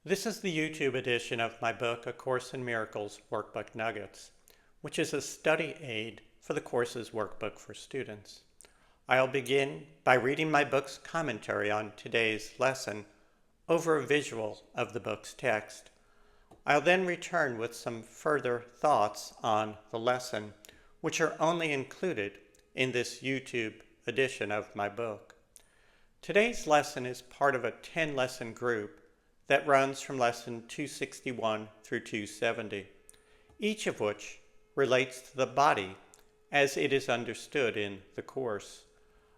This is the YouTube edition of my book, A Course in Miracles Workbook Nuggets, which is a study aid for the course's workbook for students. I'll begin by reading my book's commentary on today's lesson over a visual of the book's text. I'll then return with some further thoughts on the lesson, which are only included in this YouTube edition of my book. Today's lesson is part of a 10-lesson group that runs from lesson 261 through 270, each of which relates to the body as it is understood in the course.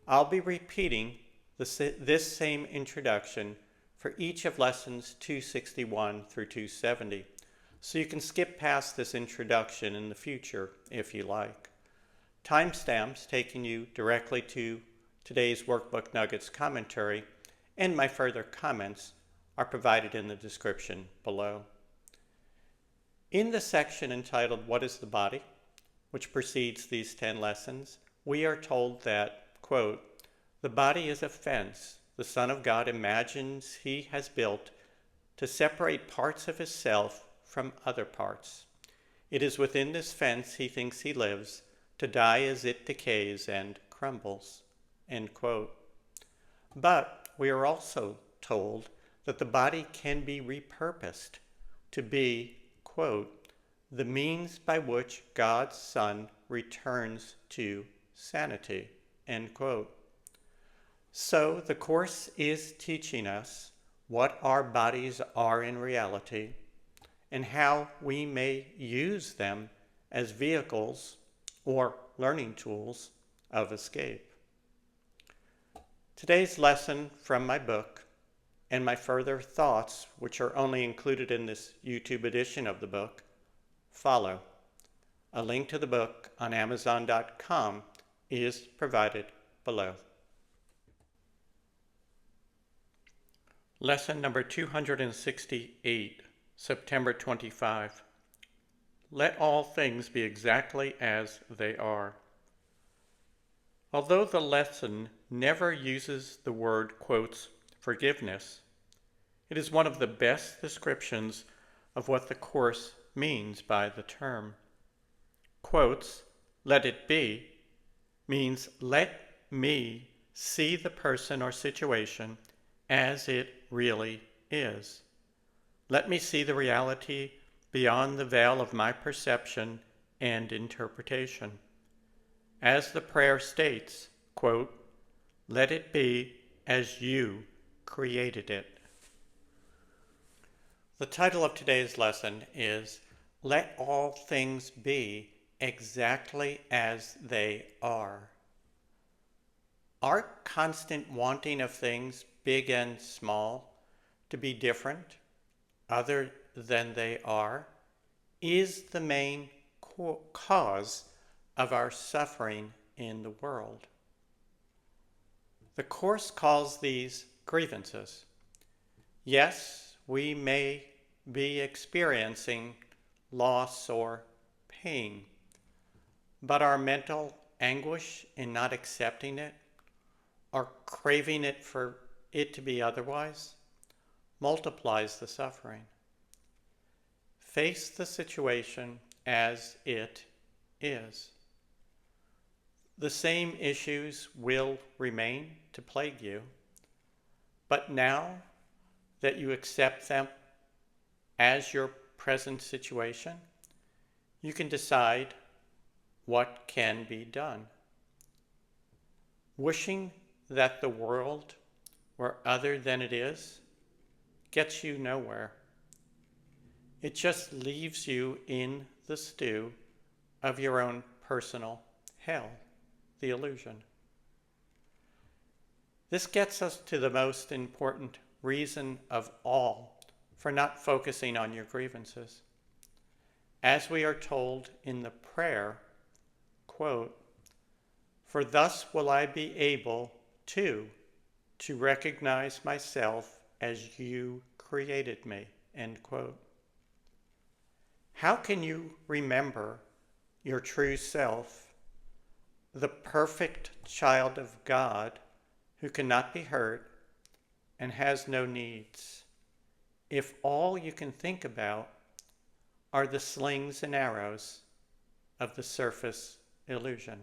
I'll be repeating this same introduction for each of lessons 261 through 270, so you can skip past this introduction in the future if you like. Timestamps taking you directly to today's Workbook Nuggets commentary and my further comments are provided in the description below. In the section entitled What is the Body?, which precedes these 10 lessons, we are told that, quote, "The body is a fence the Son of God imagines he has built to separate parts of his self from other parts. It is within this fence he thinks he lives, to die as it decays and crumbles." End quote. But we are also told that the body can be repurposed to be, quote, "the means by which God's Son returns to sanity," end quote. So the Course is teaching us what our bodies are in reality and how we may use them as vehicles or learning tools of escape. Today's lesson from my book and my further thoughts, which are only included in this YouTube edition of the book, follow. A link to the book on Amazon.com is provided below. Lesson number 268, September 25. Let all things be exactly as they are. Although the lesson never uses the word, quotes, forgiveness, it is one of the best descriptions of what the Course means by the term. Quotes, "let it be," means let me see the person or situation as it really is. Let me see the reality beyond the veil of my perception and interpretation. As the prayer states, quote, "let it be as you created it." The title of today's lesson is Let All Things Be Exactly as They Are. Our constant wanting of things, big and small, to be different, other than they are, is the main cause of our suffering in the world. The Course calls these grievances. Yes, we may be experiencing loss or pain, but our mental anguish in not accepting it or craving it for it to be otherwise multiplies the suffering. Face the situation as it is. The same issues will remain to plague you, but now that you accept them as your present situation, you can decide what can be done. Wishing that the world were other than it is gets you nowhere. It just leaves you in the stew of your own personal hell, the illusion. This gets us to the most important reason of all for not focusing on your grievances. As we are told in the prayer, quote, "for thus will I be able to recognize myself as you created me," end quote. How can you remember your true self, the perfect child of God who cannot be hurt and has no needs, if all you can think about are the slings and arrows of the surface illusion.